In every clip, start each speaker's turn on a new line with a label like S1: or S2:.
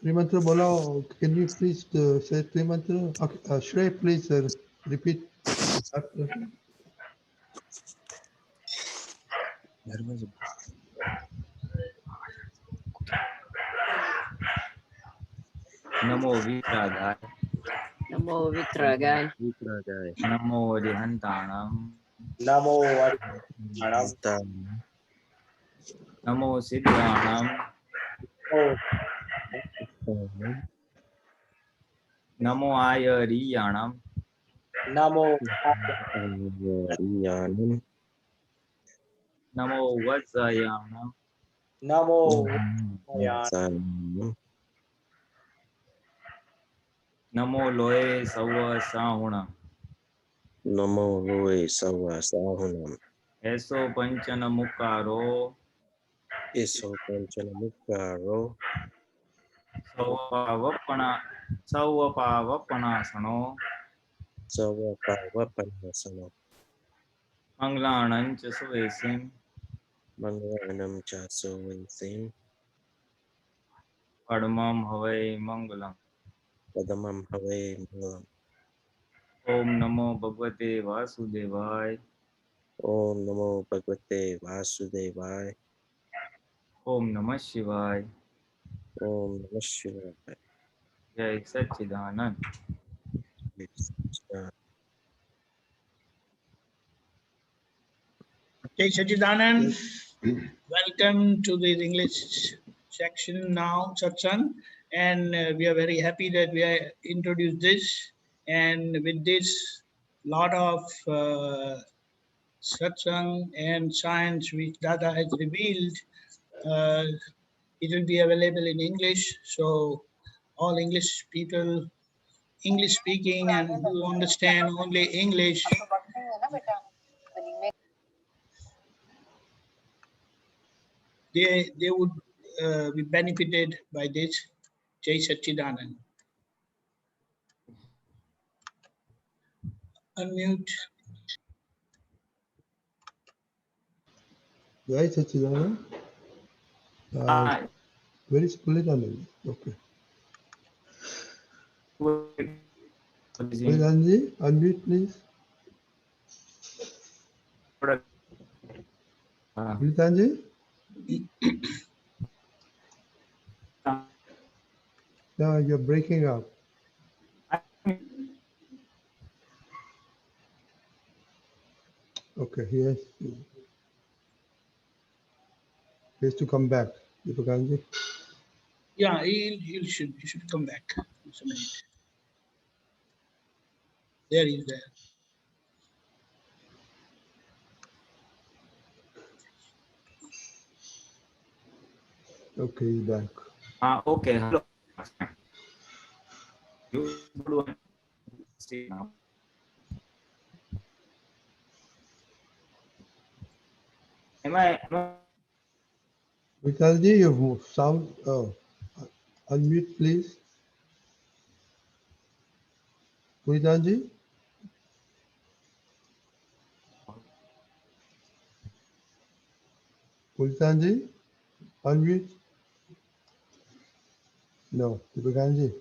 S1: Trimantra Bola, can you please say Trimantra? Okay, Shrey, please repeat after.
S2: Namo Vitragai.
S3: Namo Vitragai.
S2: Namo Rihantanam.
S4: Namo Arihantanam.
S2: Namo Siddhanam. Namo Ayariyanam.
S4: Namo
S2: Namo Vajayanam.
S4: Namo
S2: Namo Loe Sawa Sahunam.
S5: Namo Loe Sawa Sahunam.
S2: Eso Panchana Mukaro.
S5: Eso Panchana Mukaro.
S2: Sawapanasano.
S5: Sawapanasano.
S2: Manglanam Chasuvesim.
S5: Manglanam Chasuvesim.
S2: Padmam Havai Mangalam.
S5: Padamam Havai Mangalam.
S2: Om Namo Bhagvate Vasudevaya.
S5: Om Namo Bhagvate Vasudevaya.
S2: Om Namah Shivaya.
S5: Om Namah Shivaya.
S2: Jai Satchidanand.
S6: Jai Satchidanand. Welcome to the English section now, satsang, and we are very happy that we are introduced this, and with this lot of satsang and science which Dada has revealed, it will be available in English, so all English people, English speaking and who understand only English, they would be benefited by this. Jai Satchidanand. Unmute.
S1: Jai Satchidanand. Where is Pulinanandji? Okay. Pulinanandji, unmute please. Pulinanandji? No, you're breaking up. Okay, he has to come back. Deepakanji.
S6: Yeah, he should come back. Just a minute. There he is there.
S1: Okay, he's back.
S2: Okay, hello. You do see now. Am I
S1: Vitalji, you sound, unmute please. Pulinanandji? Pulinanandji, unmute. No, Deepakanji.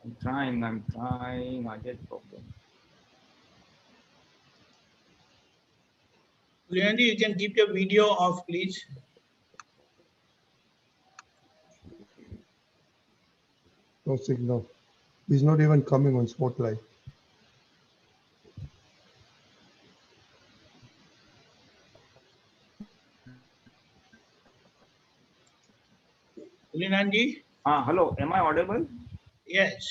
S2: I'm trying. I get problem.
S6: Pulinanandji, you can keep your video off, please.
S1: No signal. He's not even coming on Spotlight.
S6: Pulinanandji?
S2: Hello. Am I audible?
S6: Yes.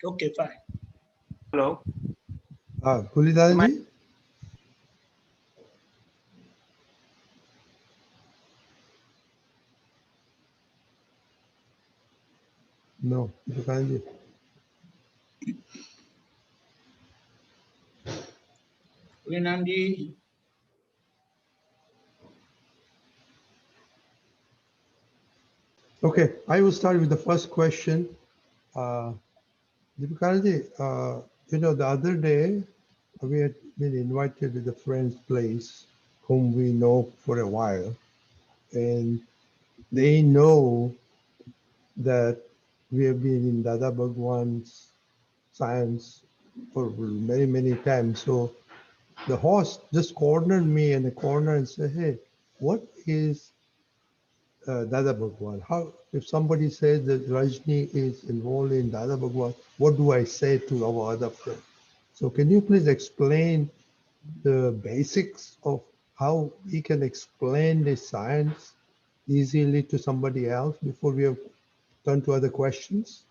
S6: Okay, fine.
S2: Hello.
S1: Pulinanandji? No, Deepakanji.
S6: Pulinanandji?
S1: Okay, I will start with the first question. Deepakanji, the other day we had been invited to the friend's place whom we know for a while, and they know that we have been in Dada Bhagwan's science for many, many times. So the host just cornered me in the corner and said, hey, what is Dada Bhagwan? How, if somebody says that Rajni is involved in Dada Bhagwan, what do I say to our other friend? So can you please explain the basics of how we can explain the science easily to somebody else before we have turn to other questions?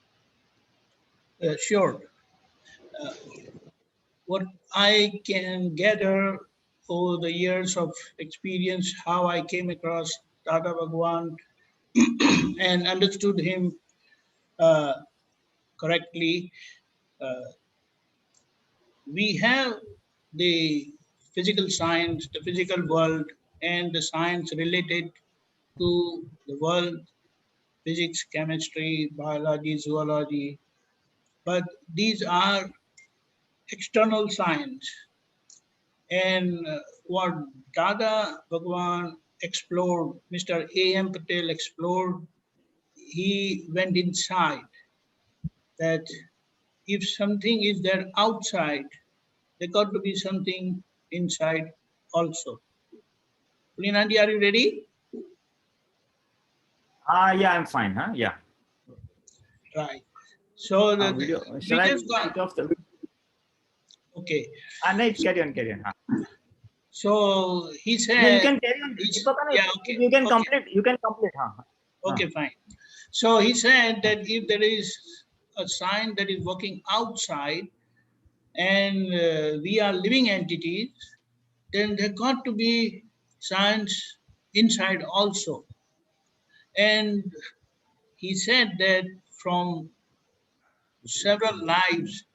S6: Sure. Uh, what I can gather over the years of experience, how I came across Dada Bhagwan and understood him uh, correctly. We have the physical science, the physical world, and the science related to the world, physics, chemistry, biology, zoology. But these are external science. And what Dada Bhagwan explored, Mr. A.M. Patel explored, he went inside that if something is there outside, there got to be something inside also. Pulinanandji, are you ready?
S2: Yeah, I'm fine. Huh? Yeah.
S6: Right. So
S2: Video.
S6: we
S2: Shall I
S6: just got,
S2: switch off the video?
S6: okay.
S2: No, carry on, carry on. Huh?
S6: So he
S2: No, you
S6: said,
S2: can carry on.
S6: yeah, okay.
S2: You can
S6: Okay.
S2: complete. You can complete. Huh?
S6: Okay, fine. So he said that if there is a sign that is working outside and we are living entities, then there got to be signs inside also. And he said that from several lives,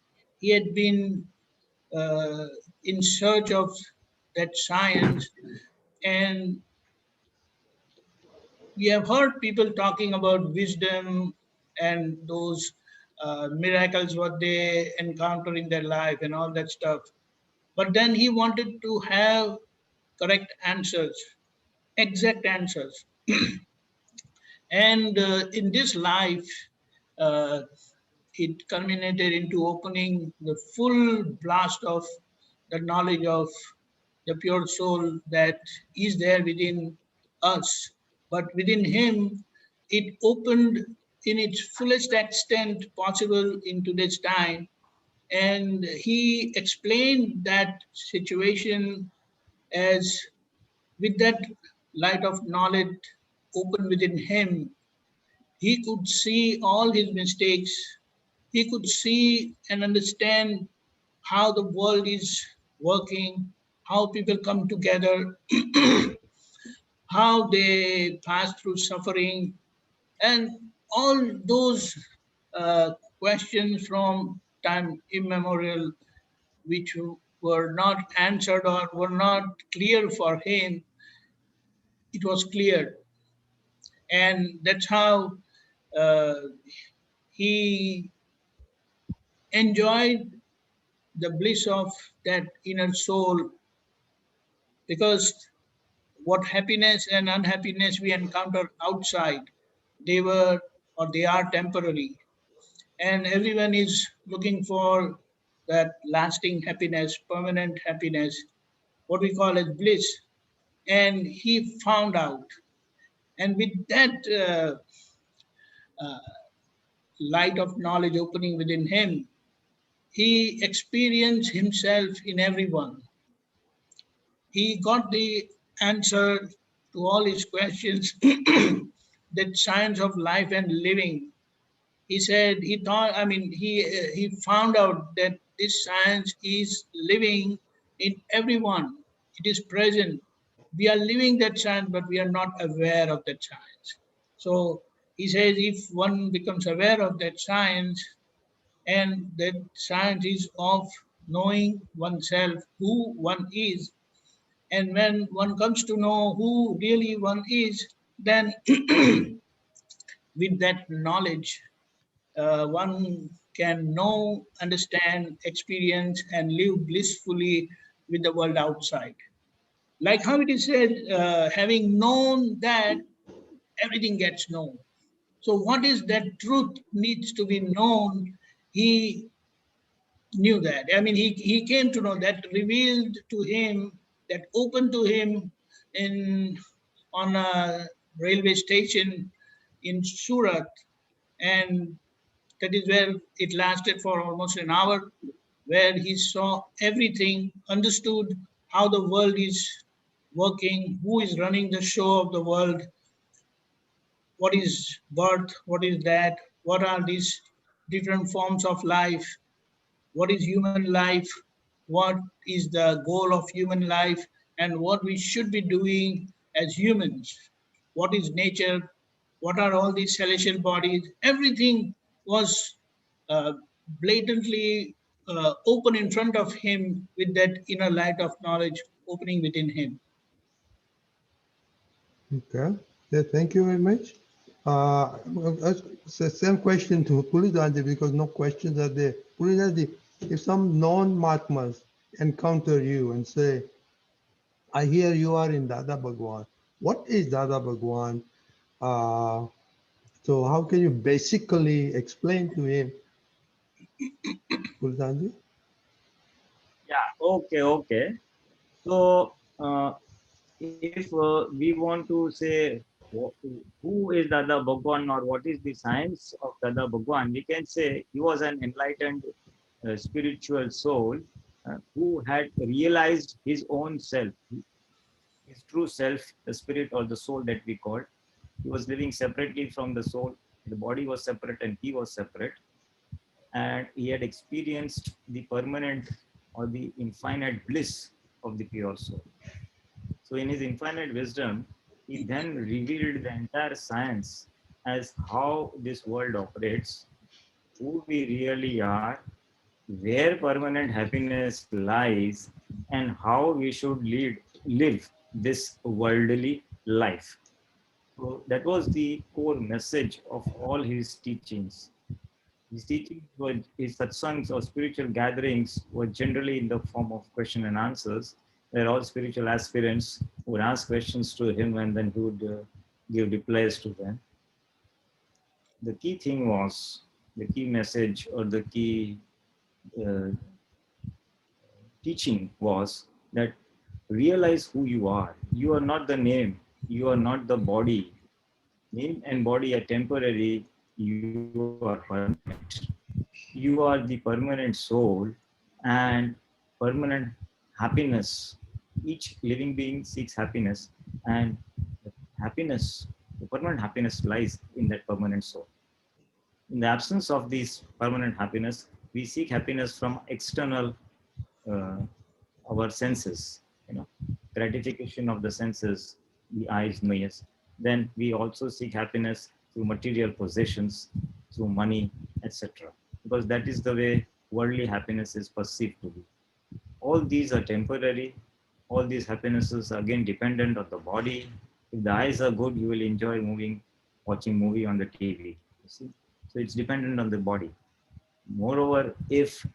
S6: he had been uh, in search of that science. And we have heard people talking about wisdom and those miracles what they encounter in their life and all that stuff. But then he wanted to have correct answers, exact answers. And in this life, uh, it culminated into opening the full blast of the knowledge of the pure soul that is there within us. But within him, it opened in its fullest extent possible in today's time. And he explained that situation as with that light of knowledge open within him, he could see all his mistakes. He could see and understand how the world is working, how people come together, how they pass through suffering, and all those questions from time immemorial, which were not answered or were not clear for him, it was cleared. And that's how uh, he enjoyed the bliss of that inner soul, because what happiness and unhappiness we encounter outside, they were or they are temporary. And everyone is looking for that lasting happiness, permanent happiness, what we call as bliss. And he found out. And with that uh, light of knowledge opening within him, he experienced himself in everyone. He got the answer to all his questions, that science of life and living. He said he thought, I mean, he found out that this science is living in everyone. It is present. We are living that science, but we are not aware of that science. So he says if one becomes aware of that science, and that science is of knowing oneself, who one is, and when one comes to know who really one is, then with that knowledge, one can know, understand, experience, and live blissfully with the world outside. Like how it is said, having known that, everything gets known. So what is that truth needs to be known. He knew that. I mean, he came to know that, revealed to him, that opened to him in on a railway station in Surat, and that is where it lasted for almost an hour, where he saw everything, understood how the world is working, who is running the show of the world, what is birth, what is that, what are these different forms of life, what is human life, what is the goal of human life, and what we should be doing as humans, what is nature, what are all these celestial bodies. Everything was uh, blatantly open in front of him with that inner light of knowledge opening within him.
S1: Okay. Yeah, thank you very much. Same question to Pulinanandji because no questions are there. Pulinanandji, if some non-Mahatmas encounter you and say, I hear you are in Dada Bhagwan. What is Dada Bhagwan? Uh, so how can you basically explain to him, Pulinanandji?
S2: Yeah. Okay. Okay. So, if we want to say who is Dada Bhagwan or what is the science of Dada Bhagwan, we can say he was an enlightened spiritual soul who had realized his own self, his true self, the spirit or the soul that we called. He was living separately from the soul. The body was separate and he was separate. And he had experienced the permanent or the infinite bliss of the pure soul. So, in his infinite wisdom, he then revealed the entire science as how this world operates, who we really are, where permanent happiness lies, and how we should live this worldly life. So, that was the core message of all his teachings. His teachings were, his satsangs or spiritual gatherings were generally in the form of question and answers, where all spiritual aspirants would ask questions to him and then he would give replies to them. The key thing was, the key message or the key uh, teaching was that realize who you are. You are not the name, you are not the body. Name and body are temporary, you are permanent. You are the permanent soul and permanent happiness. Each living being seeks happiness, and happiness, the permanent happiness lies in that permanent soul. In the absence of this permanent happiness, we seek happiness from external uh, our senses, gratification of the senses, the eyes, nose. Then we also seek happiness through material possessions, through money, etc. Because that is the way worldly happiness is perceived to be. All these are temporary. All these happinesses are again dependent on the body. If the eyes are good, you will enjoy watching movie on the TV. You see? So it's dependent on the body. Moreover, if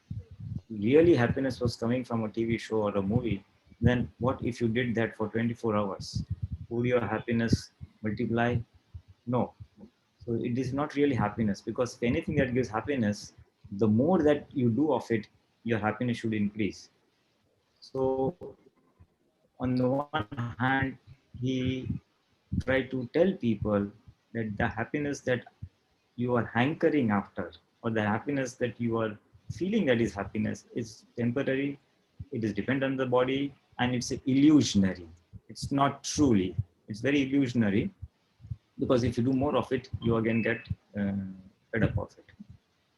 S2: really happiness was coming from a TV show or a movie, then what if you did that for 24 hours? Would your happiness multiply? No. So it is not really happiness, because if anything that gives happiness, the more that you do of it, your happiness should increase. So on the one hand, he tried to tell people that the happiness that you are hankering after, or the happiness that you are feeling that is happiness, is temporary, it is dependent on the body, and it's illusionary. It's not truly, it's very illusionary, because if you do more of it, you again get fed up of it.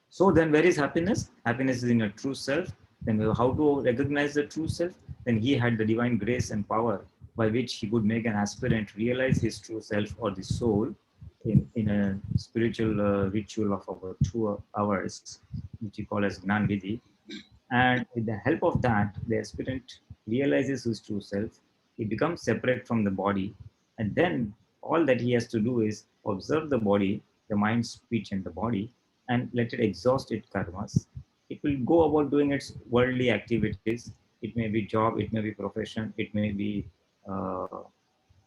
S2: So then where is happiness? Happiness is in your true self. Then how to recognize the true self? Then he had the divine grace and power by which he could make an aspirant realize his true self or the soul in a spiritual ritual of about 2 hours, which we call as Gnan Vidhi. And with the help of that, the aspirant realizes his true self. He becomes separate from the body. And then all that he has to do is observe the body, the mind, speech, and the body, and let it exhaust its karmas. It will go about doing its worldly activities. It may be job, it may be profession, it may be uh,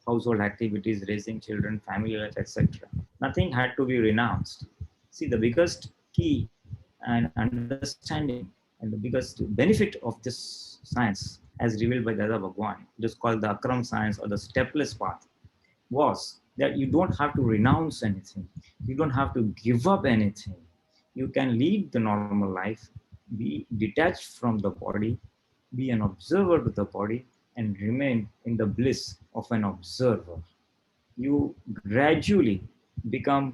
S2: household activities, raising children, family life, etc. Nothing had to be renounced. See, the biggest key and understanding and the biggest benefit of this science, as revealed by Dada Bhagwan, it is called the Akram science or the stepless path, was that you don't have to renounce anything. You don't have to give up anything. You can lead the normal life, be detached from the body, be an observer to the body, and remain in the bliss of an observer. You gradually become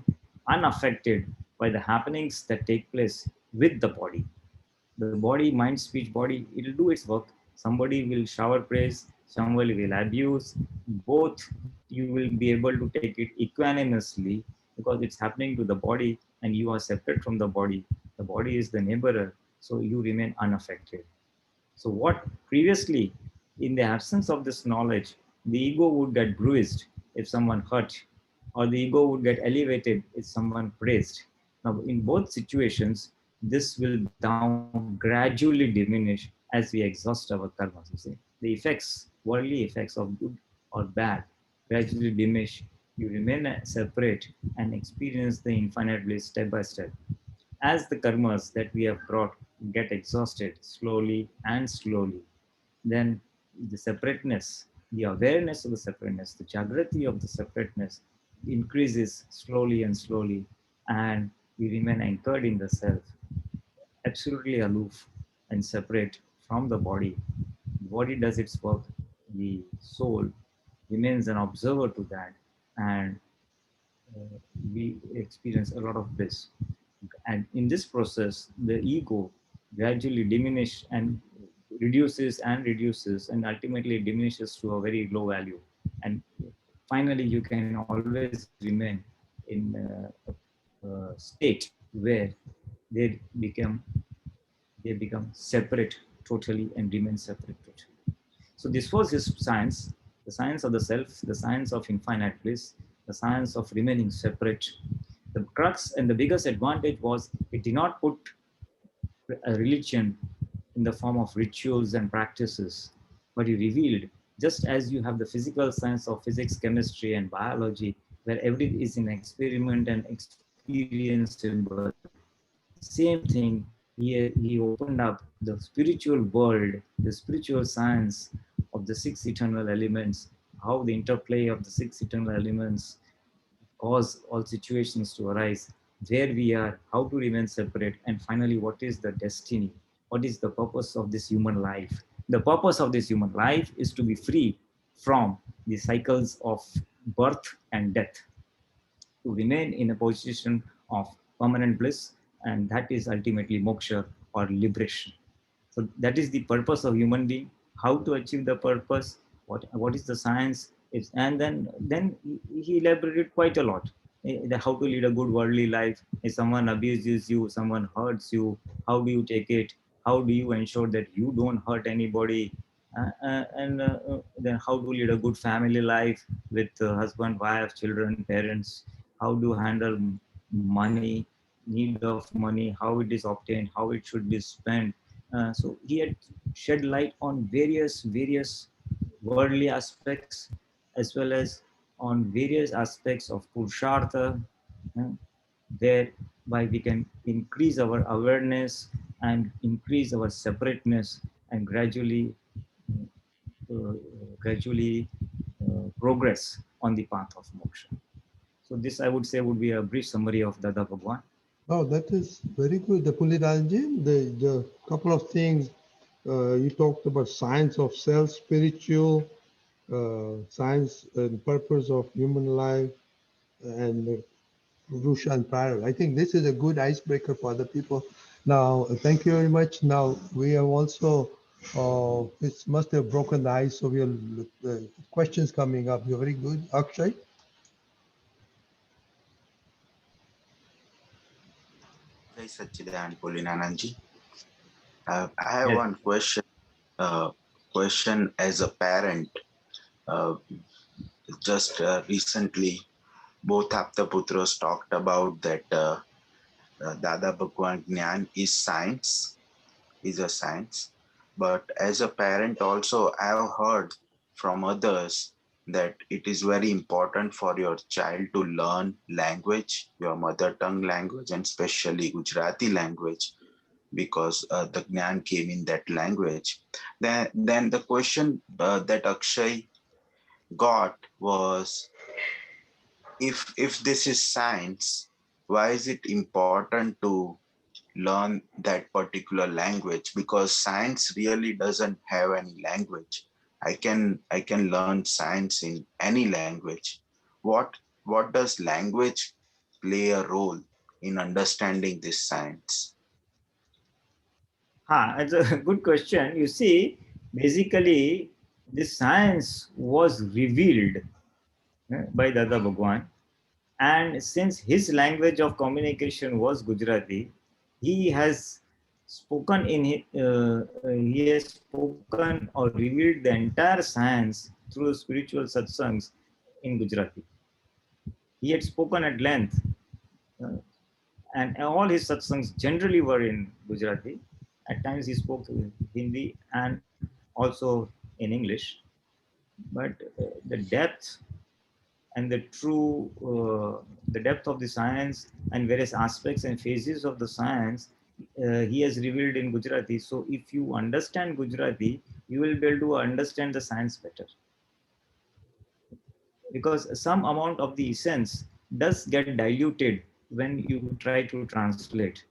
S2: unaffected by the happenings that take place with the body. The body, mind, speech, body, it'll do its work. Somebody will shower praise, somebody will abuse. Both you will be able to take it equanimously because it's happening to the body and you are separate from the body. The body is the neighborer, so you remain unaffected. So what previously, in the absence of this knowledge, the ego would get bruised if someone hurt, or the ego would get elevated if someone praised. Now, in both situations, this will down gradually diminish as we exhaust our karmas. You see, the effects, worldly effects of good or bad, gradually diminish. You remain separate and experience the infinite bliss step by step as the karmas that we have brought get exhausted slowly and slowly, then the separateness, the awareness of the separateness, the jagrati of the separateness increases slowly and slowly, and we remain anchored in the self, absolutely aloof and separate from the body. The body does its work, the soul remains an observer to that, and we experience a lot of bliss. And in this process, the ego gradually diminishes and reduces, and ultimately diminishes to a very low value. And finally, you can always remain in a state where they become separate totally and remain separate totally. So this was his science, the science of the self, the science of infinite bliss, the science of remaining separate. The crux and the biggest advantage was it did not put a religion in the form of rituals and practices, but he revealed, just as you have the physical science of physics, chemistry, and biology, where everything is in experiment and experienceable. Same thing, he opened up the spiritual world, the spiritual science of the six eternal elements, how the interplay of the six eternal elements cause all situations to arise, where we are, how to remain separate, and finally, what is the destiny? What is the purpose of this human life? The purpose of this human life is to be free from the cycles of birth and death, to remain in a position of permanent bliss, and that is ultimately moksha or liberation. So that is the purpose of human being. How to achieve the purpose? What is the science? And then he elaborated quite a lot. How to lead a good worldly life. If someone abuses you, someone hurts you, how do you take it? How do you ensure that you don't hurt anybody? And then how to lead a good family life with husband, wife, children, parents. How to handle money, need of money, how it is obtained, how it should be spent. So he had shed light on various worldly aspects, as well as on various aspects of purushartha, uh, whereby we can increase our awareness and increase our separateness and uh, gradually progress on the path of moksha. So this, I would say, would be a brief summary of Dada Bhagwan.
S1: Oh, that is very good. The Pulinanandji, the couple of things you talked about: science of self, spiritual, science and purpose of human life, and Rusha and Prior. I think this is a good icebreaker for other people. Now, thank you very much. Now, we have also, it must have broken the ice, so we have questions coming up. You're very good. Akshay?
S7: Jai Satchidanand Pulinanandji. I have
S2: Yes.
S7: one question. Question as a parent. Uh, just recently, both Aptaputras talked about that Dada Bhagwan Jnana is science, is a science. But as a parent, also, I have heard from others that it is very important for your child to learn language, your mother tongue language, and especially Gujarati language, because the Gnan came in that language. Then the question that Akshay got was, if this is science, why is it important to learn that particular language? Because science really doesn't have any language. I can learn science in any language. What does language play a role in understanding this science?
S2: It's a good question. You see, basically, this science was revealed by Dada Bhagwan. And since his language of communication was Gujarati, he has he has spoken or revealed the entire science through spiritual satsangs in Gujarati. He had spoken at length, uh, and all his satsangs generally were in Gujarati. At times he spoke Hindi and also in English, but the depth and the depth of the science and various aspects and phases of the science he has revealed in Gujarati. So if you understand Gujarati, you will be able to understand the science better, because some amount of the essence does get diluted when you try to translate.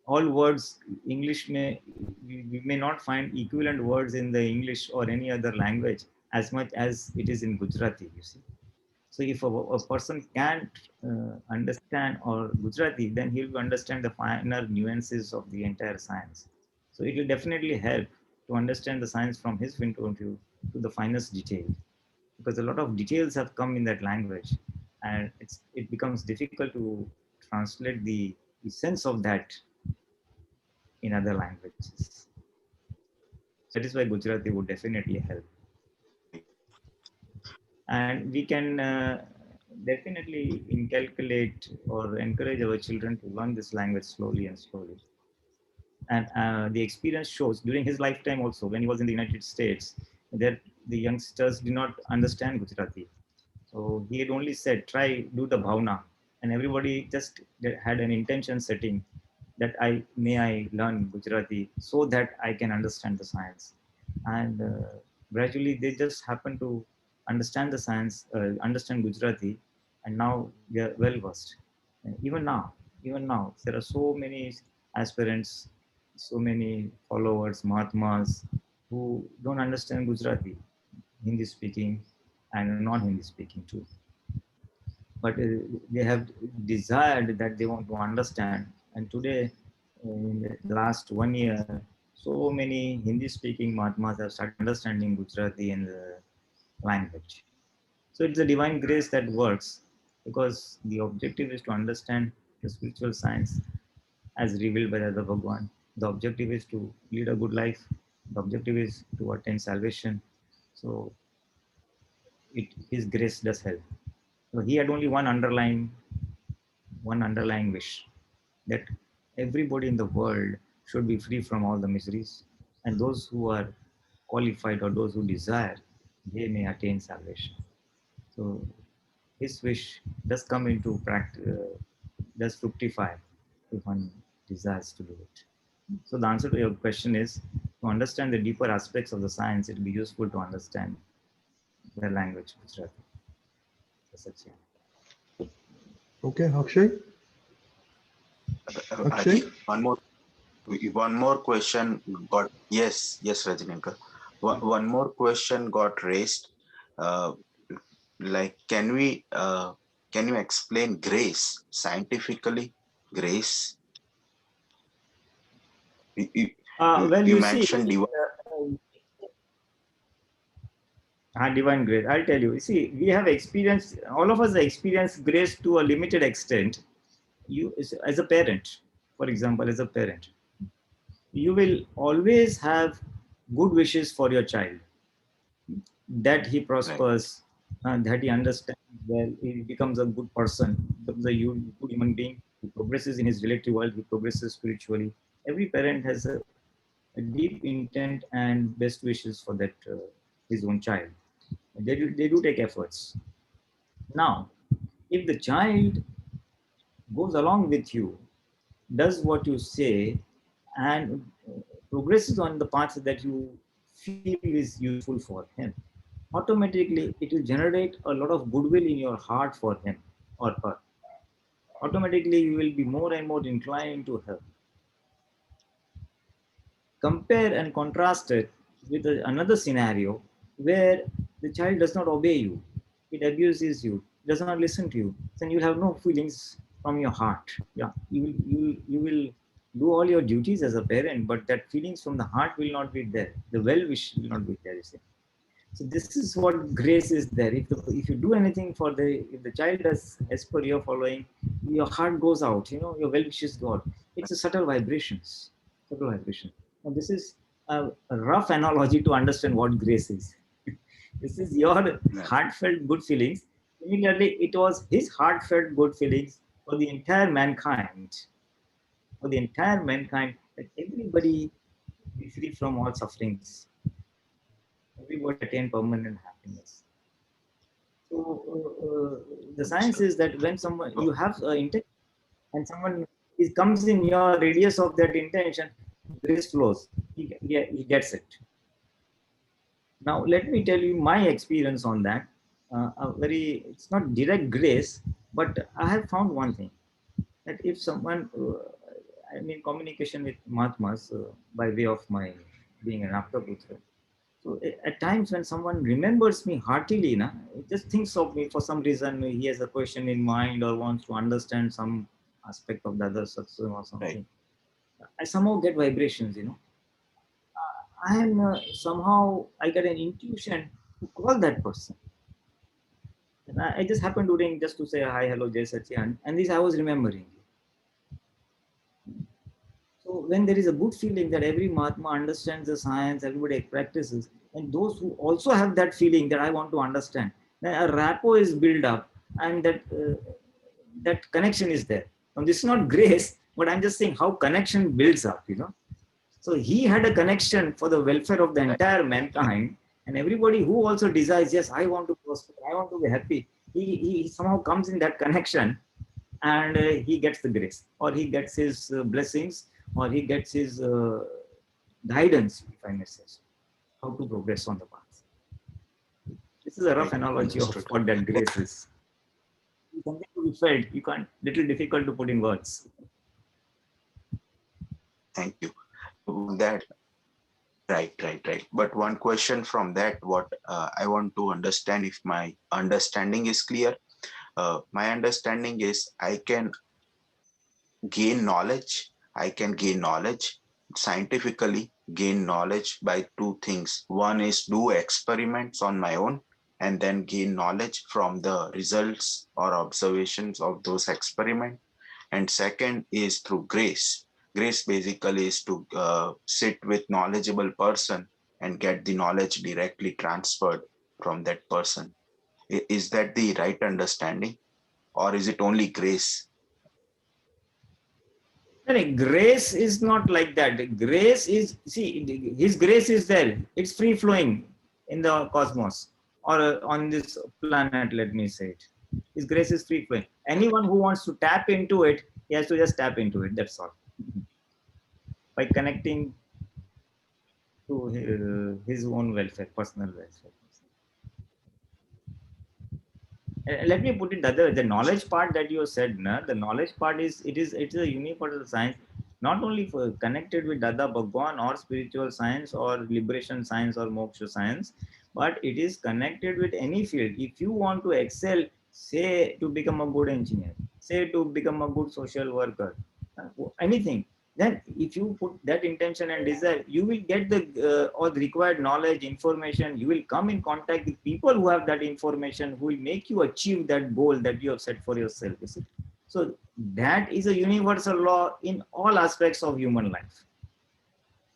S2: All words, English we may not find equivalent words in the English or any other language as much as it is in Gujarati, you see. So if a person can't understand or Gujarati, then he will understand the finer nuances of the entire science. So it will definitely help to understand the science from his point of view to the finest detail, because a lot of details have come in that language, and it becomes difficult to translate the essence of that in other languages. So that is why Gujarati would definitely help. And we can definitely inculcate or encourage our children to learn this language slowly and slowly. And the experience shows during his lifetime also, when he was in the United States, that the youngsters did not understand Gujarati. So he had only said, try, do the bhavna. And everybody just had an intention setting that I learn Gujarati so that I can understand the science. And gradually they just happen to understand the science, understand Gujarati, and now they are well versed. Even now, there are so many aspirants, so many followers, Mahatmas, who don't understand Gujarati, Hindi speaking, and non-Hindi speaking too. But they have desired that they want to understand. And today, in the last 1 year, so many Hindi speaking Mahatmas have started understanding Gujarati and the language. So it's a divine grace that works, because the objective is to understand the spiritual science as revealed by the Bhagwan. The objective is to lead a good life. The objective is to attain salvation. So his grace does help. So he had only one underlying wish, that everybody in the world should be free from all the miseries, and those who are qualified or those who desire, they may attain salvation. So his wish does come into practice, does fructify if one desires to do it. So the answer to your question is, to understand the deeper aspects of the science, it will be useful to understand the language Gujarati. That's it.
S1: Okay, Akshay?
S7: I
S1: Akshay?
S7: think one more question got, yes, Rajininkar. One more question got raised. Uh, like, can you explain grace scientifically? Grace. You, you,
S2: Well,
S7: you
S2: you see,
S7: mentioned divine.
S2: divine grace. I'll tell you. You see, we have experienced, all of us have experienced grace to a limited extent. You, as a parent, for example, as a parent, you will always have good wishes for your child, that he
S7: Right.
S2: prospers, that he understands well, he becomes a good person, becomes a good human being, he progresses in his relative world, he progresses spiritually. Every parent has a deep intent and best wishes for that his own child. They do take efforts. Now, if the child goes along with you, does what you say, and progresses on the path that you feel is useful for him, automatically it will generate a lot of goodwill in your heart for him or her. Automatically, you will be more and more inclined to help. Compare and contrast it with another scenario where the child does not obey you, it abuses you, does not listen to you, then you'll have no feelings from your heart. Yeah, you will do all your duties as a parent, but that feelings from the heart will not be there. The well wish will not be there. You see. So this is what grace is there. If you do anything for if the child does as per your following, your heart goes out. You know, your well wishes go out. It's a subtle vibrations. Subtle vibration. Now this is a rough analogy to understand what grace is. This is your heartfelt good feelings. Similarly, it was his heartfelt good feelings for the entire mankind. For the entire mankind, that everybody be free from all sufferings. Everybody attain permanent happiness. So the science is that when someone you have intention and someone comes in your radius of that intention, grace flows. He gets it. Now let me tell you my experience on that. It's not direct grace, but I have found one thing, that if someone, I'm in communication with Mahatmas by way of my being an Aptputra. So at times when someone remembers me heartily, just thinks of me for some reason, he has a question in mind or wants to understand some aspect of the other satsang or something. Right. I somehow get vibrations. I am somehow I get an intuition to call that person. And I just happened to ring just to say hi, hello, Jai Satyan, and this I was remembering. So when there is a good feeling that every Mahatma understands the science, everybody practices, and those who also have that feeling that I want to understand, then a rapport is built up, and that connection is there. Now this is not grace, but I'm just saying how connection builds up. So he had a connection for the welfare of the entire mankind, and everybody who also desires, yes, I want to prosper, I want to be happy. He somehow comes in that connection, and he gets the grace, or he gets his blessings, or he gets his guidance, if I may say so, how to progress on the path. This is a rough analogy of what that grace is. It's something to be felt. You can't. Little difficult to put in words.
S7: Thank you. That right. But one question from that, what I want to understand, if my understanding is clear. My understanding is I can gain knowledge. I can gain knowledge scientifically, gain knowledge by two things. One is do experiments on my own and then gain knowledge from the results or observations of those experiments. And second is through grace. Grace basically is to sit with knowledgeable person and get the knowledge directly transferred from that person. Is that the right understanding, or is it only grace?
S2: Grace is not like that. Grace is, see, his grace is there. It's free flowing in the cosmos, or on this planet, let me say it. His grace is free flowing. Anyone who wants to tap into it, he has to just tap into it. That's all. By connecting to his own welfare, personal welfare. Let me put it that the knowledge part that you said, the knowledge part it's a universal science, not only for connected with Dada Bhagwan or spiritual science or liberation science or moksha science, but it is connected with any field. If you want to excel, say to become a good engineer, say to become a good social worker, anything, then if you put that intention and desire, you will get the all the required knowledge, information. You will come in contact with people who have that information, who will make you achieve that goal that you have set for yourself. You see? So that is a universal law in all aspects of human life.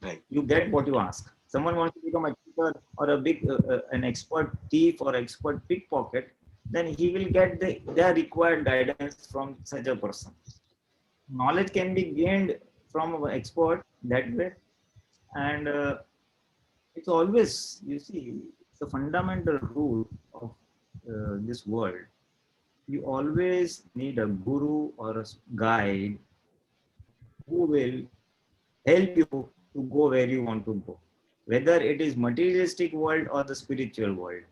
S7: Right.
S2: You get what you ask. Someone wants to become a cheater or a big an expert thief or expert pickpocket, then he will get the required guidance from such a person. Knowledge can be gained from an expert that way, and it's always, you see, the fundamental root of this world. You always need a guru or a guide who will help you to go where you want to go, whether it is materialistic world or the spiritual world.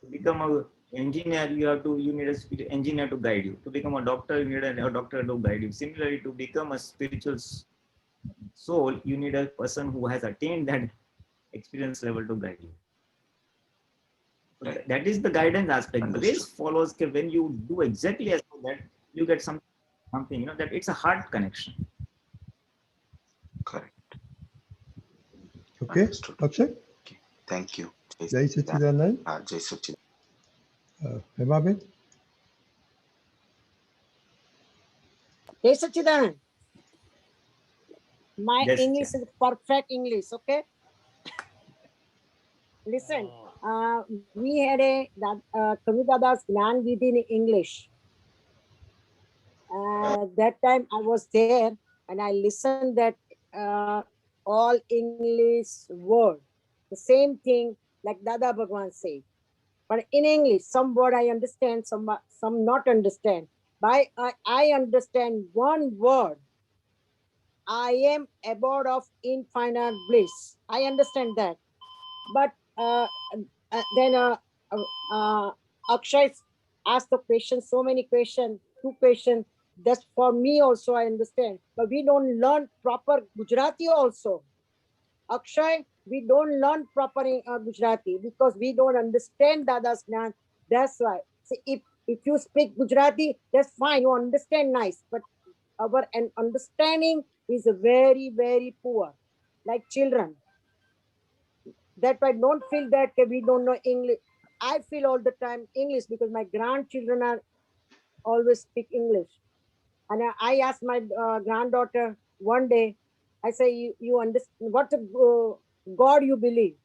S2: To become a engineer, you need a engineer to guide you. To become a doctor, you need a doctor to guide you. Similarly, to become a spiritual soul, you need a person who has attained that experience level to guide you. So that is the guidance aspect. Grace follows when you do exactly as that, you get something, that it's a heart connection.
S7: Correct.
S1: Okay,
S7: Understood.
S1: Akshay?
S7: Okay. Thank you.
S1: Jai Sachidanand.
S7: Jai Sachidanand.
S1: Hemabeth?
S8: Hey, Sachidanand. My
S2: Yes,
S8: English is perfect English, okay? Listen, we had a Kavi Dada's Gnan Vidhi in English. That time I was there and I listened that all English word, the same thing like Dada Bhagwan said. But in English, some word I understand, some not understand. By I understand one word. I am abode of infinite bliss. I understand that. But then Akshay asked the question, so many questions, 2 questions. That's for me also, I understand. But we don't learn proper Gujarati also. Akshay, we don't learn proper Gujarati because we don't understand Dada's Gnan. That's why. See, if you speak Gujarati, that's fine. You understand nice. But our understanding is very, very poor. Like children. That I don't feel that we don't know English. I feel all the time English because my grandchildren are always speak English. And I asked my granddaughter one day, I say, you understand what God you believe?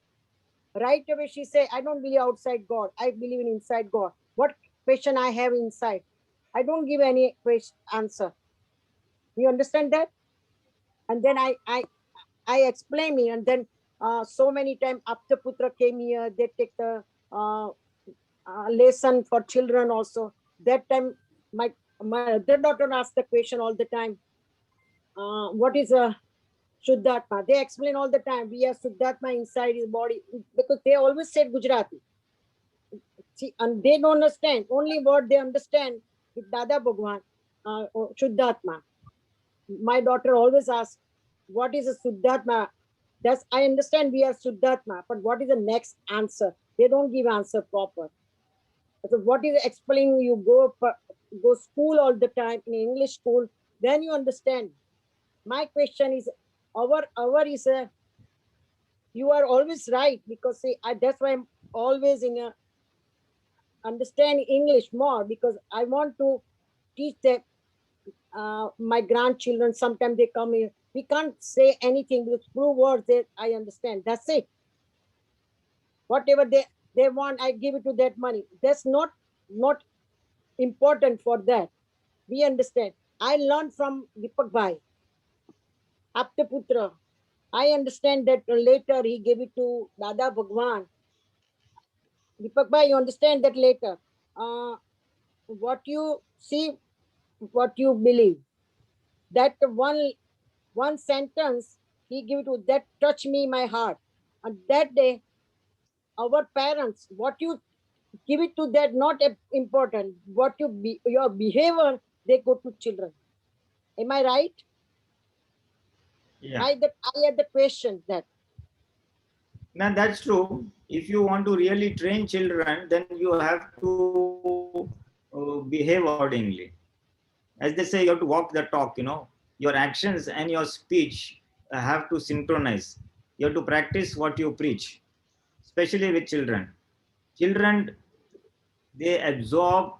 S8: Right away she say, I don't believe outside God. I believe in inside God. What question I have inside? I don't give any answer. You understand that? And then I explain me, and then so many times Aptputra came here. They take the lesson for children also. That time my other daughter asked the question all the time. What is a Shudhdhatma? They explain all the time. We have Shudhdhatma inside his body because they always said Gujarati. See, and they don't understand. Only word they understand is Dada Bhagwan, Shudhdhatma. My daughter always asks, what is a Shudhdhatma? That's, I understand we are Shudhdhatma, but what is the next answer? They don't give answer proper. So what is explaining? You go school all the time in English school, then you understand. My question is, our is a, you are always right because see, that's why I'm always in a understand English more because I want to teach them. My grandchildren, sometimes they come here. We can't say anything with true words that I understand. That's it. Whatever they want, I give it to that money. That's not important for that. We understand. I learned from Deepak Bhai, Aptputra. I understand that later he gave it to Dada Bhagwan. Deepak Bhai, you understand that later. What you see, what you believe. That one sentence he gave it to, that touched me my heart. And that day, our parents, what you give it to that not important. What your behavior, they go to children. Am I right?
S2: Yeah.
S8: I had the question that.
S2: Now that's true. If you want to really train children, then you have to behave accordingly. As they say, you have to walk the talk, Your actions and your speech have to synchronize. You have to practice what you preach, especially with children. Children, they absorb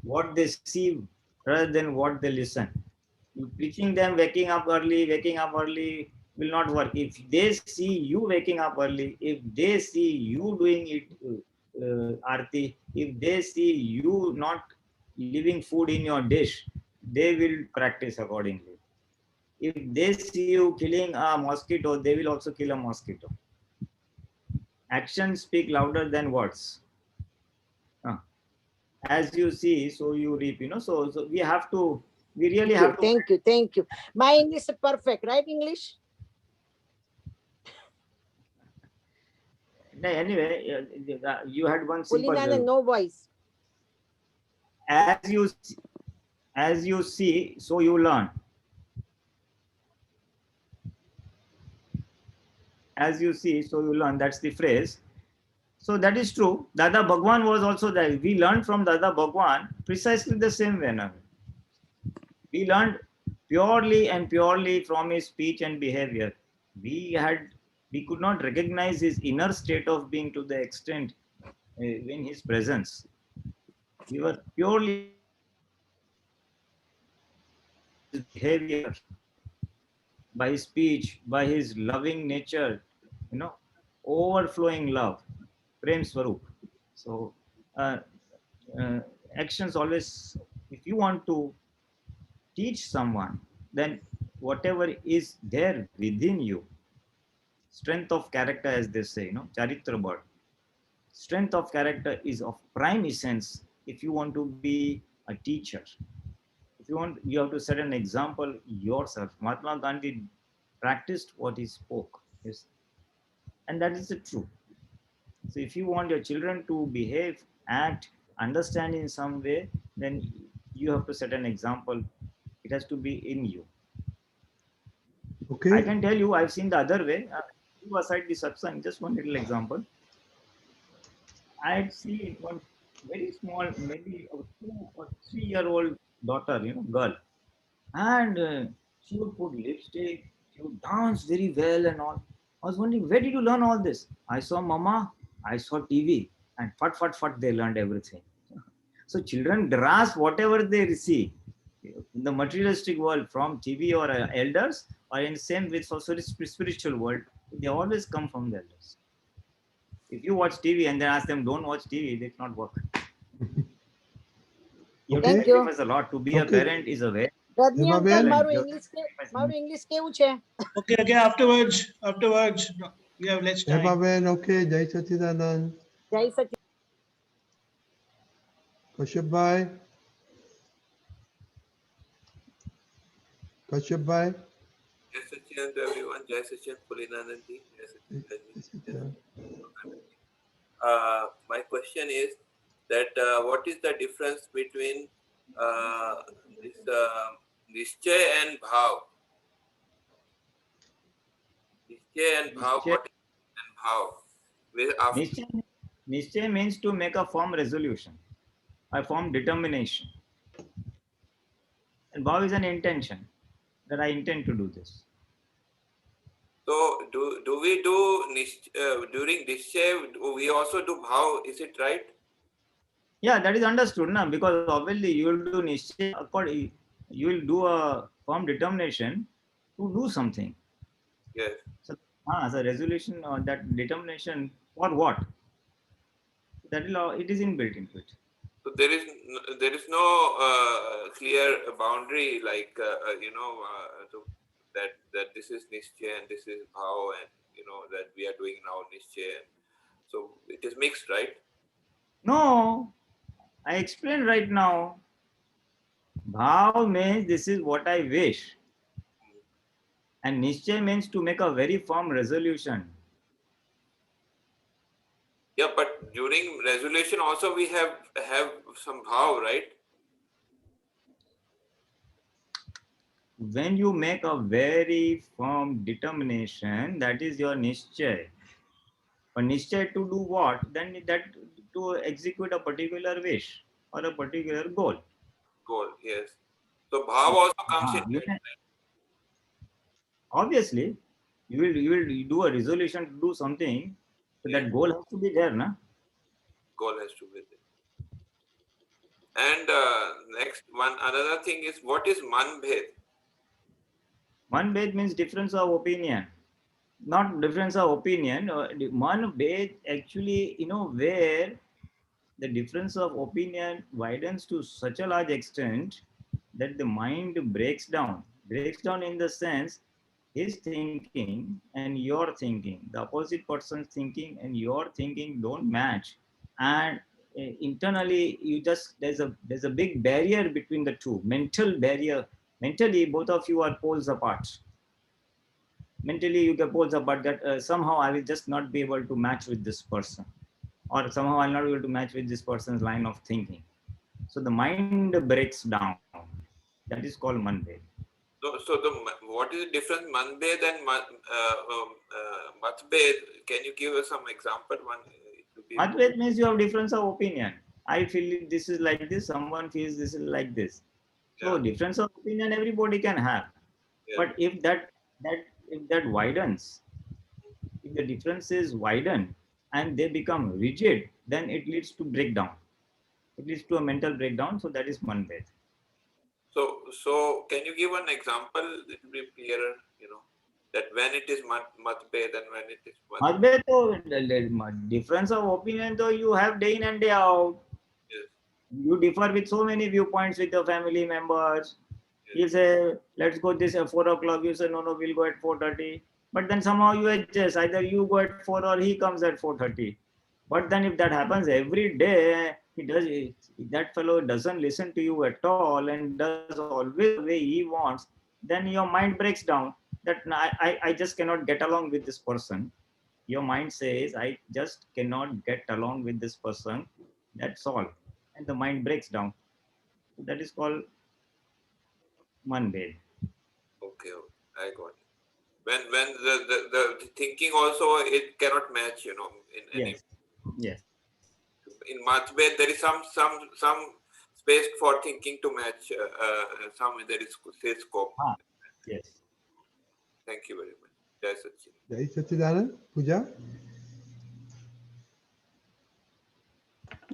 S2: what they see rather than what they listen. You teaching them waking up early will not work. If they see you waking up early, if they see you doing it, Aarti, if they see you not leaving food in your dish, they will practice accordingly. If they see you killing a mosquito, they will also kill a mosquito. actions speak louder than words. As you see, so you reap, so we have to, we really have to.
S8: Thank you. My English is perfect, right? English?
S2: Anyway, you had one simple.
S8: Pulinanand, no voice.
S2: As you see, so you learn. As you see, so you learn. That's the phrase. So that is true. Dada Bhagwan was also there. We learned from Dada Bhagwan precisely the same way. We learned purely and purely from his speech and behavior. We could not recognize his inner state of being to the extent in his presence. We were purely his behavior, by his speech, by his loving nature, overflowing love, Prem Swarup. So, uh, actions always, if you want to teach someone, then whatever is there within you, strength of character, as they say, Charitra Bad, strength of character is of prime essence if you want to be a teacher. If you want, you have to set an example yourself. Mahatma Gandhi practiced what he spoke. Yes. And that is the truth. So if you want your children to behave, act, understand in some way, then you have to set an example. It has to be in you.
S1: Okay.
S2: I can tell you, I've seen the other way. You aside the satsang, just one little example. I'd see one very small, maybe a 2 or 3-year-old daughter, girl, and she would put lipstick, she would dance very well and all. I was wondering, where did you learn all this? I saw mama, I saw TV, and fat, they learned everything. So children grasp whatever they receive in the materialistic world from TV or elders, or in same with also the spiritual world. They always come from the elders. If you watch TV and then ask them, don't watch TV, they cannot work. You have to
S8: Thank you.
S2: sacrifice a lot. To be a parent is a very
S8: Radni uncle,
S1: Hebaben.
S8: મારું English કેવું છે?
S6: Okay, afterwards, we have less time.
S1: Hebaben, okay, Jai Sachidanand.
S8: જય સચિદાનંદ.
S1: Kashyap bhai. Kashyap bhai.
S9: Jai Sachin to everyone. Jai Sachin Pulinanandji. My question is that what is the difference between this Nischay and Bhav? Nischay and Bhav. What is and Bhav?
S2: Nischay means to make a firm resolution, a firm determination. And Bhav is an intention that I intend to do this.
S9: So do we do during Nischay, we also do Bhav, is it right?
S2: Yeah, that is understood, because obviously you will do Nischay, you will do a firm determination to do something.
S9: Yes.
S2: So as a resolution or that determination for what? That it is inbuilt into it.
S9: So there is no clear boundary like that this is Nischay and this is Bhav, and that we are doing now Nischay. So it is mixed, right?
S2: No, I explained right now. Bhav means this is what I wish, and Nischay means to make a very firm resolution.
S9: Yeah, but during resolution also we have some Bhav, right?
S2: When you make a very firm determination, that is your Nischay. But Nischay to do what? Then that to execute a particular wish or a particular goal.
S9: Goal, yes. So Bhav also comes in.
S2: Obviously, you will do a resolution to do something, so that goal has to be there, na?
S9: Goal has to be there. And next one, another thing is, what is Mann-bhed?
S2: Mann-bhed means difference of opinion. Not difference of opinion. Mann-bhed actually, where the difference of opinion widens to such a large extent that the mind breaks down. Breaks down in the sense his thinking and your thinking, the opposite person's thinking and your thinking don't match, and internally you just there's a big barrier between the two, mental barrier. Mentally, both of you are poles apart. Mentally, you get poles apart that somehow I will just not be able to match with this person, or somehow I'll not be able to match with this person's line of thinking. So the mind breaks down. That is called Mann-bhed.
S9: So what is the difference Mann-bhed and Mat-bhed? Can you give us some example?
S2: Mat-bhed means you have difference of opinion. I feel this is like this, someone feels this is like this. So difference of opinion everybody can have. But if that widens, if the differences widen and they become rigid, then it leads to breakdown. It leads to a mental breakdown. So that is Mann-bhed.
S9: So can you give an example? It will be clearer, that when it is Mat-bhed and when it is
S2: Mat-bhed, difference of opinion, though you have day in and day out.
S9: Yes.
S2: You differ with so many viewpoints with your family members. You say, let's go this at 4 o'clock. You say, no, we'll go at 4:30. But then somehow you adjust. Either you go at 4 or he comes at 4:30. But then if that happens every day, that fellow doesn't listen to you at all and does always the way he wants, then your mind breaks down. That I just cannot get along with this person. Your mind says, I just cannot get along with this person. That's all. And the mind breaks down. That is called Mann-bhed.
S9: Okay, I got it. When the thinking also it cannot match, in any.
S2: Yes.
S9: In Mat-bhed there is some space for thinking to match. Some there is scope.
S2: Yes.
S9: Thank you very much. Jai Satchidanand.
S1: Jai Satchidanand. Puja?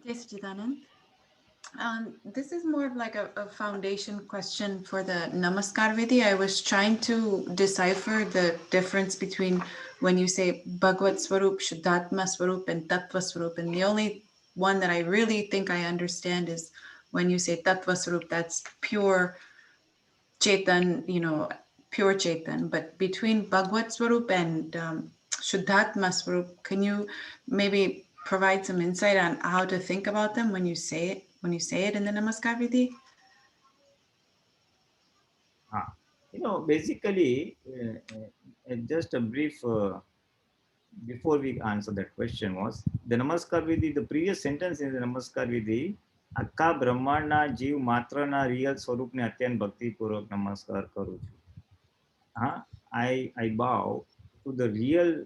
S10: Jai Satchidanand. This is more of like a foundation question for the Namaskar Vidhi. I was trying to decipher the difference between when you say Bhagvat Swarup, Shudhdhatma Swarup, and Tattva Swarup. And the only one that I really think I understand is when you say Tattva Swarup, that's pure Chetan, pure Chetan. But between Bhagvat Swarup and Shudhdhatma Swarup, can you maybe provide some insight on how to think about them when you say it in the Namaskar Vidhi?
S2: Basically, just a brief before we answer that question was the Namaskar Vidhi. The previous sentence in the Namaskar Vidhi, Akka Brahmana Jeev Matrana Real Swarup ne Atyan Bhakti Purvak Namaskar Karu chu. I bow to the real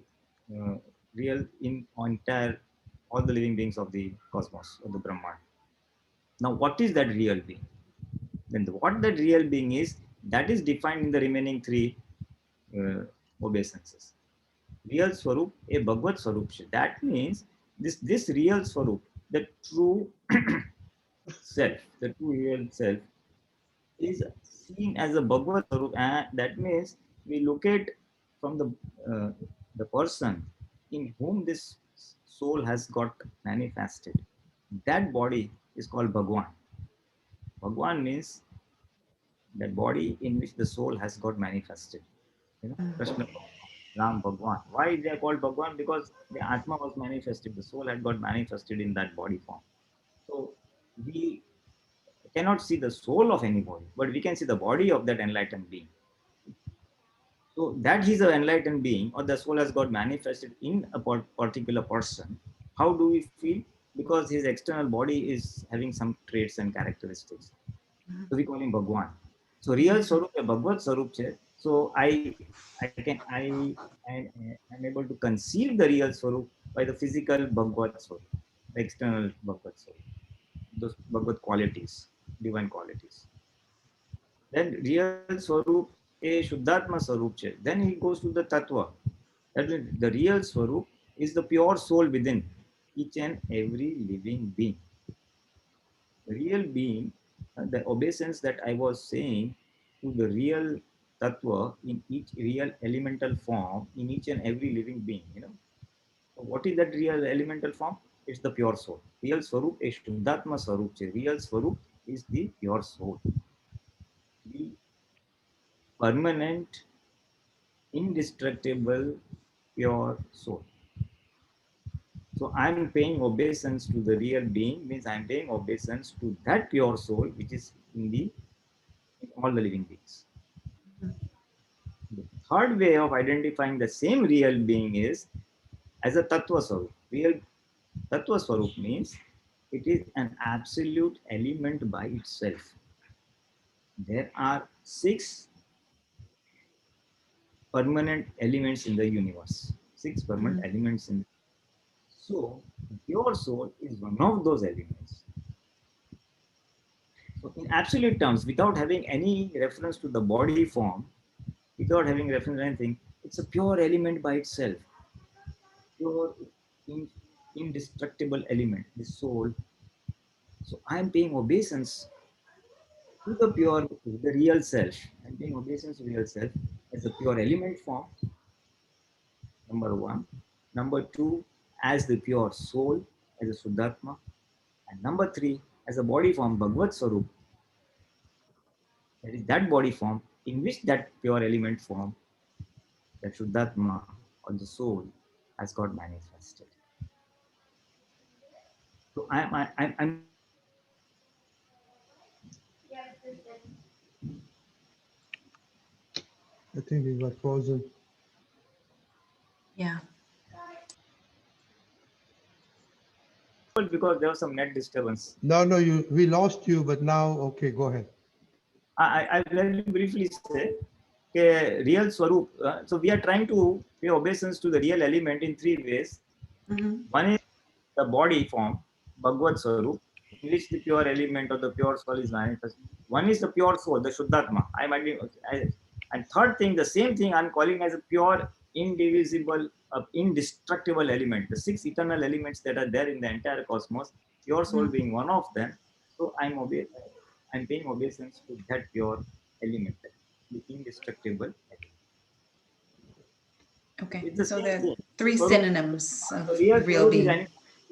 S2: in entire all the living beings of the cosmos, of the Brahman. Now, what is that real being? Then what that real being is, that is defined in the remaining three obeisances. Real Swarup, a Bhagvat Swarup. That means this real Swarup, the true self, the true real self, is seen as a Bhagvat Swarup, and that means we look at from the person in whom this soul has got manifested. That body is called Bhagwan. Bhagwan means that body in which the soul has got manifested. Krishna, Ram, Bhagwan. Why they are called Bhagwan? Because the Atma was manifested, the soul had got manifested in that body form. So we cannot see the soul of anybody, but we can see the body of that enlightened being. So that he's an enlightened being, or the soul has got manifested in a particular person. How do we feel? Because his external body is having some traits and characteristics. So we call him Bhagwan. So real Swarup, a Bhagavad Swarup. So I am able to conceive the real Swarup by the physical Bhagavad Swarup, the external Bhagavad Swarup, those Bhagavad qualities, divine qualities. Then real Swarup, a Shudhdhatma Swarup. Then he goes to the Tattva. That means the real Swarup is the pure soul within each and every living being. The real being, the obeisance that I was saying to the real tattva in each real elemental form, in each and every living being, So what is that real elemental form? It's the pure soul. Real Swarup is Shuddhatma Swarup. Real Swarup is the pure soul. The permanent indestructible, pure soul. So I'm paying obeisance to the real being, means I'm paying obeisance to that pure soul which is in all the living beings. The third way of identifying the same real being is as a Tattva Swarup. Real Tattva Swarup means it is an absolute element by itself. There are 6 permanent elements in the universe. 6 permanent elements in. So the pure soul is one of those elements. So in absolute terms, without having any reference to the body form, without having reference to anything, it's a pure element by itself. Pure, indestructible element, the soul. So I am paying obeisance to the pure, the real self. I'm paying obeisance to real self as a pure element form, number 1. Number 2, as the pure soul, as a Shudhdhatma. And number 3, as a body form, Bhagvat Swarup. That is that body form in which that pure element form, the Shudhdhatma or the soul, has got manifested. So I'm
S1: I think he got frozen.
S10: Yeah.
S2: because there was some net disturbance.
S1: No, we lost you, but now, okay, go ahead.
S2: I very briefly say, real Swarup. So we are trying to pay obeisance to the real element in 3 ways. One is the body form, Bhagvat Swarup, in which the pure element or the pure soul is manifest. One is the pure soul, the Shudhdhatma. And third thing, the same thing I'm calling as a pure, indivisible, indestructible element. The 6 eternal elements that are there in the entire cosmos, pure soul being one of them. So I'm paying obeisance to that pure element, the indestructible element.
S10: Okay.
S2: It's the
S10: So
S2: same
S10: there are
S2: thing.
S10: 3 synonyms of
S2: The real
S10: real
S2: Swarup is
S10: being.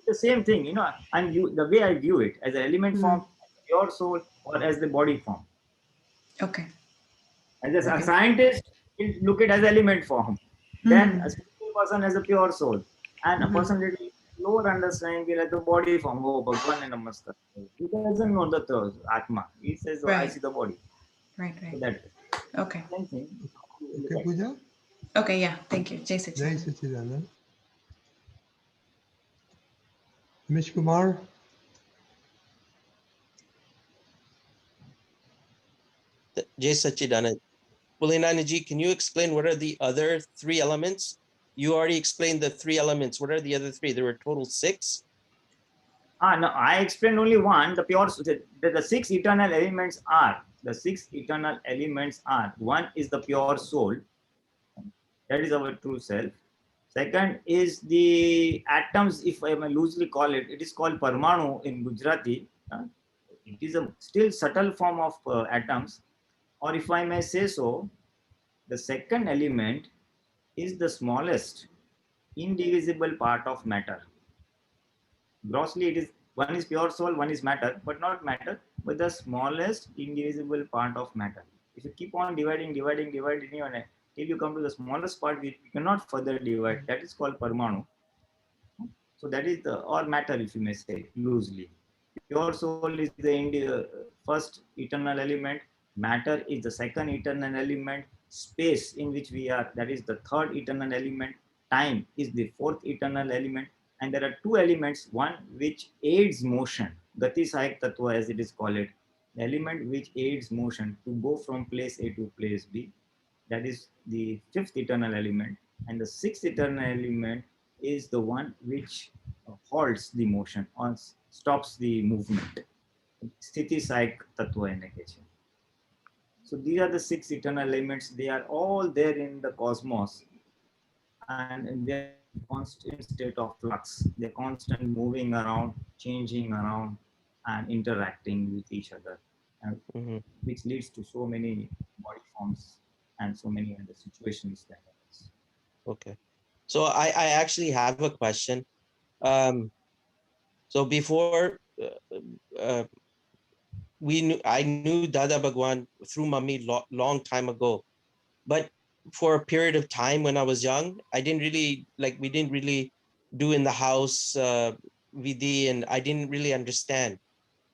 S2: the same thing, the way I view it as an element form, pure soul, or as the body form.
S10: Okay.
S2: As a scientist, you look it as element form. Then a spiritual person has a pure soul, and a person little lower understanding will have the body form. Oh, Bhagwan and Namaskar. He doesn't know the Atma. He says, oh, I see the body.
S10: Right.
S2: So that
S10: Okay.
S2: same thing.
S1: Okay, Pooja?
S10: Okay, yeah. Thank you. Jai
S1: Jai
S10: Sachidanand.
S1: Sachidanand. Mish Kumar?
S5: Jai Sachidanand. Pulinanandji, can you explain what are the other 3 elements? You already explained the 3 elements. What are the other 3? There were total 6.
S2: No, I explained only one. The pure, the 6 eternal elements are. The 6 eternal elements are. One is the pure soul. That is our true self. Second is the atoms, if I may loosely call it. It is called Parmanu in Gujarati. It is a still subtle form of atoms. Or if I may say so, the second element is the smallest indivisible part of matter. Grossly, it is one is pure soul, one is matter, but not matter, but the smallest indivisible part of matter. If you keep on dividing, till you come to the smallest part, which you cannot further divide, that is called Parmanu. So that is the, or matter, if you may say loosely. Pure soul is the first eternal element, matter is the second eternal element, space in which we are, that is the third eternal element, time is the fourth eternal element, and there are 2 elements, one which aids motion, Gati Sahayak Tattva as it is called it, the element which aids motion to go from place A to place B, that is the 5th eternal element, and the 6th eternal element is the one which halts the motion or stops the movement. Sthiti Saik Tattva એને કહે છે. So these are the 6 eternal elements. They are all there in the cosmos, and they are in constant state of flux. They're constant moving around, changing around, and interacting with each other, and which leads to so many body forms and so many other situations that happens.
S5: Okay. So I actually have a question. So before I knew Dada Bhagwan through Mummy long time ago, but for a period of time when I was young. I didn't really we didn't really do in the house Vidhi, and I didn't really understand.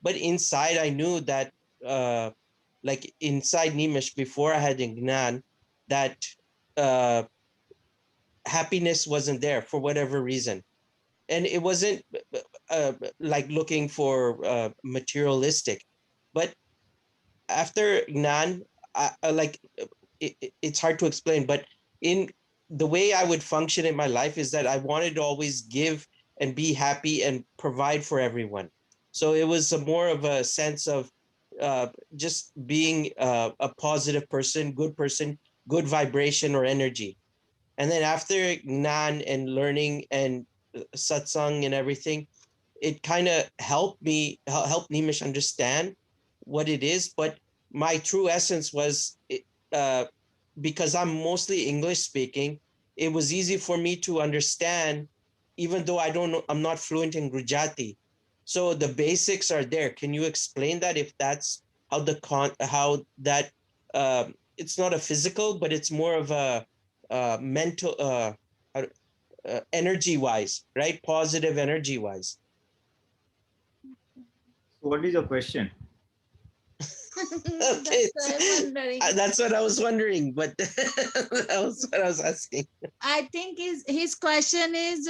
S5: But inside, I knew that, inside Nimish, before I had Gnan, that uh, happiness wasn't there for whatever reason. And it wasn't looking for materialistic. But after Gnan, it's hard to explain, but in the way I would function in my life is that I wanted to always give and be happy and provide for everyone. So it was more of a sense of just being a positive person, good vibration or energy. And then after Gnan and learning and satsang and everything, it kind of helped Nimish understand what it is. But my true essence was, uh, because I'm mostly English speaking, it was easy for me to understand, even though I don't know, I'm not fluent in Gujarati. So the basics are there. Can you explain that, if that's how how that it's not a physical, but it's more of a mental, energy wise, right? Positive energy wise.
S2: So what is your question?
S5: Okay,
S11: That's what I'm wondering.
S5: that's what I was wondering, but that was what I was asking.
S11: I think his question is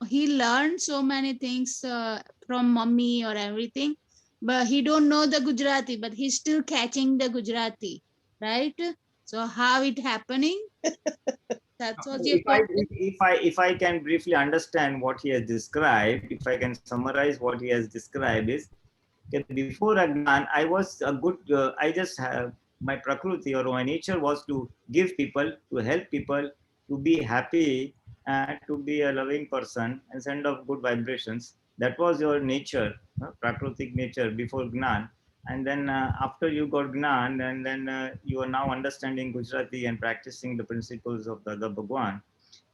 S11: he learned so many things from mommy or everything, but he don't know the Gujarati, but he's still catching the Gujarati, right? So how it happening? That's what your question.
S2: If I can briefly understand what he has described, if I can summarize what he has described is, okay, before Agnan, I was a good, I just have my prakruti or my nature was to give people, to help people, to be happy, and to be a loving person and send off good vibrations. That was your nature, prakrutik nature before Gnan. And then after you got Gnan, and then you are now understanding Gujarati and practicing the principles of Dada Bhagwan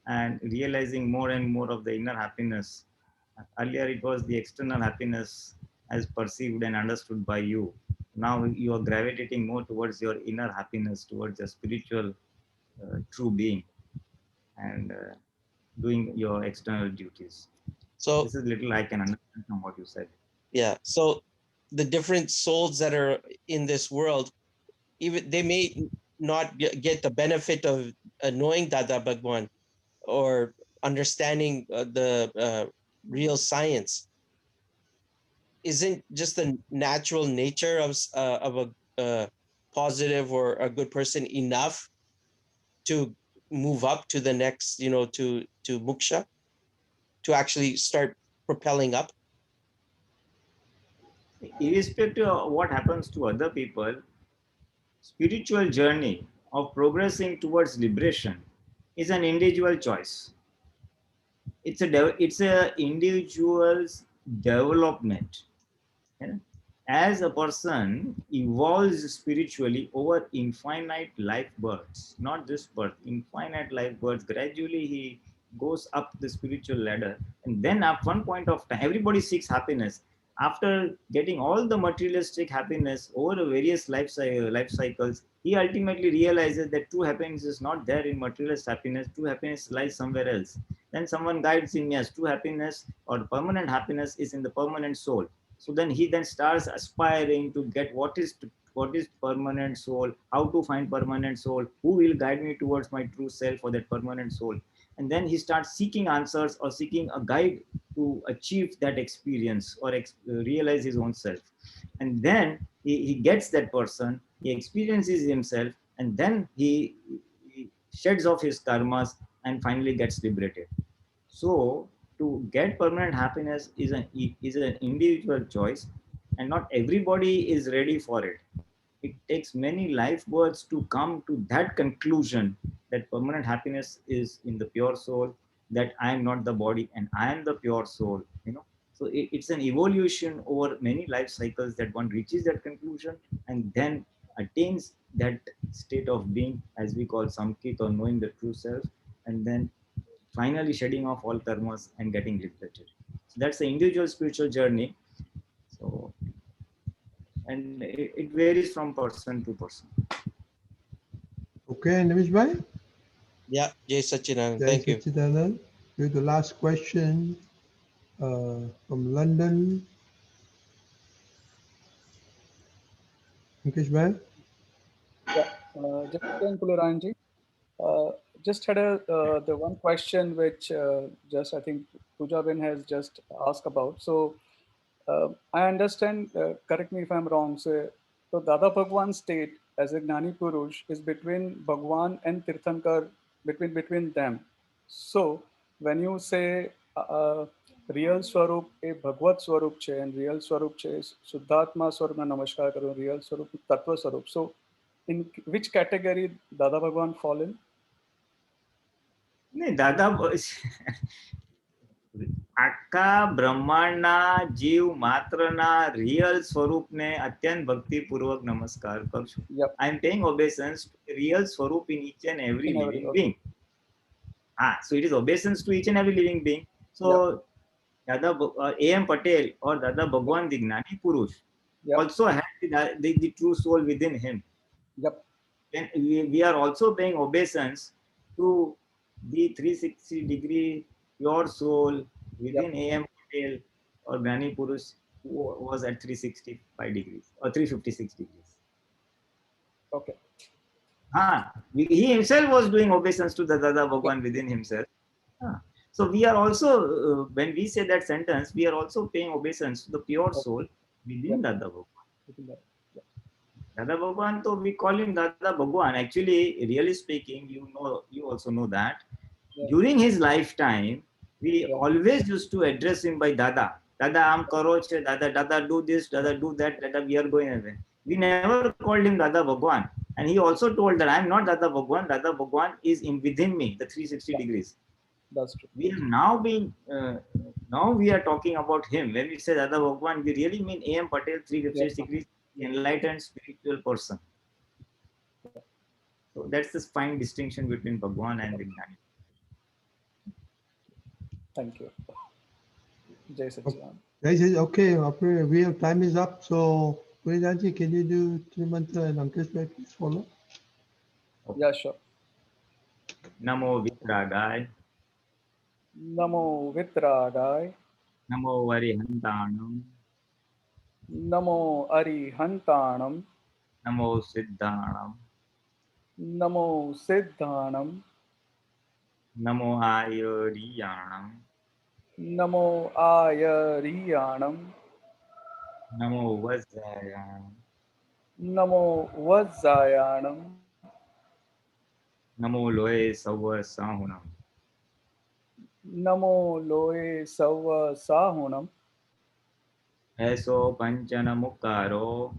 S2: and realizing more and more of the inner happiness. Earlier, it was the external happiness as perceived and understood by you. Now you are gravitating more towards your inner happiness, towards your spiritual true being, and doing your external duties.
S5: So
S2: this is little I can understand from what you said.
S5: Yeah. So the different souls that are in this world, even they may not get the benefit of knowing Dada Bhagwan or understanding the real science. Isn't just the natural nature of a positive or a good person enough to move up to the next, to moksha, to actually start propelling up?
S2: Irrespective of what happens to other people, spiritual journey of progressing towards liberation is an individual choice. It's a individual's development. Yeah? As a person evolves spiritually over infinite life births, not this birth, infinite life births, gradually he goes up the spiritual ladder. And then at one point of time, everybody seeks happiness. After getting all the materialistic happiness over the various life cycles, he ultimately realizes that true happiness is not there in materialist happiness. True happiness lies somewhere else. Then someone guides him, yes, true happiness or permanent happiness is in the permanent soul. So then he then starts aspiring to get what is permanent soul, how to find permanent soul, who will guide me towards my true self or that permanent soul. And then he starts seeking answers or seeking a guide to achieve that experience or realize his own self. And then he gets that person, he experiences himself, and then he sheds off his karmas and finally gets liberated. So to get permanent happiness is an individual choice, and not everybody is ready for it. It takes many life births to come to that conclusion that permanent happiness is in the pure soul, that I am not the body and I am the pure soul. So it's an evolution over many life cycles that one reaches that conclusion and then attains that state of being, as we call samkit, or knowing the true self, and then finally shedding off all karmas and getting liberated. So that's the individual spiritual journey. So, and it varies from person to person.
S1: Okay, Nimish bhai?
S5: Yeah, Jai Sachidanand.
S1: Jai
S5: Thank you.
S1: Sachidanand. Here's the last question from London. Mukesh bhai?
S12: Yeah, Nischay and Pulinanandji. Just had the one question which just I think Pooja Ben has just asked about. So I understand. Correct me if I'm wrong. So Dada Bhagwan state as a Gnani Purush is between Bhagwan and Tirthankar, between them. So when you say real Swarup a Bhagvat Swarup che and real Swarup che Shuddhatma Swarup na namaskar karo, real Swarup Tattva Swarup. So in which category Dada Bhagwan fall in?
S2: નહીં દાદા આખા બ્રહ્માંડના જીવ માત્રના real સ્વરૂપને અત્યંત ભક્તિપૂર્વક નમસ્કાર કરું છું. I am paying obeisance to the real swarup in each and every living being. So it is obeisance to each and every living being. So Dada A.M. Patel or Dada Bhagwan the Gnani Purush also has the true soul within him. Then we are also paying obeisance to the 360-degree pure soul within A.M. Patel or Gnani Purush who was at 365 degrees or 356 degrees.
S12: Okay.
S2: He himself was doing obeisance to the Dada Bhagwan within himself. So we are also, when we say that sentence, we are also paying obeisance to the pure soul within Dada Bhagwan. Dada Bhagwan, so we call him Dada Bhagwan. Actually, really speaking, you also know that during his lifetime, we always used to address him by Dada. Dada, am karo che, Dada, Dada, do this, Dada, do that, Dada, we are going away. We never called him Dada Bhagwan. And he also told that I am not Dada Bhagwan. Dada Bhagwan is within me, the 360 degrees.
S12: That's true.
S2: We have now we are talking about him. When we say Dada Bhagwan, we really mean A.M. Patel, 356 degrees, enlightened spiritual person. So that's the fine distinction between Bhagwan and the Gnani.
S12: Thank you. Jai Sachidanand.
S1: Okay, operator, we have time is up. So, Pulinanandji, can you do Trimantra and Ankush bhai, please follow?
S12: Yeah, sure.
S2: Namo Vitragai.
S12: Namo Vitragai.
S2: Namo Arihantanam.
S12: Namo Arihantanam.
S2: Namo Siddhanam.
S12: Namo Siddhanam.
S2: Namo Ayariyanam.
S12: Namo Ayariyanam.
S2: Namo Vajrayanam.
S12: Namo Vajrayanam.
S2: Namo Loe Sawa Sahunam.
S12: Namo Loe Sawa Sahunam.
S2: Eso Panchana Mukaro.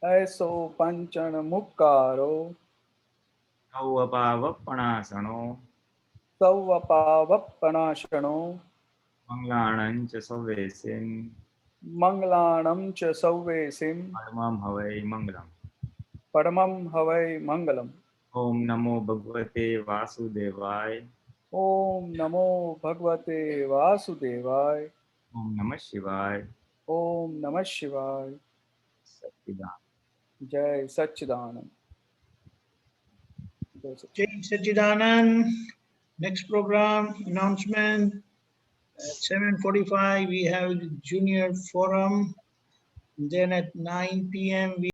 S12: Eso Panchana Mukaro.
S2: Sauvapavappanasano.
S12: Sauvapavappanasano.
S2: Manglanam cha Savesim.
S12: Manglanam cha Sauvesim.
S2: Paramam Havai Mangalam.
S12: Paramam Havai Mangalam.
S2: Om Namo Bhagavate Vasudevaya.
S12: Om Namo Bhagavate Vasudevaya.
S2: Om Namah Shivaya.
S12: Om Namah Shivaya.
S2: Satchidanand.
S12: Jai Sachidanand.
S6: Jai Sachidanand. Next program announcement at 7:45 we have the Junior Forum. Then at 9 p.m. we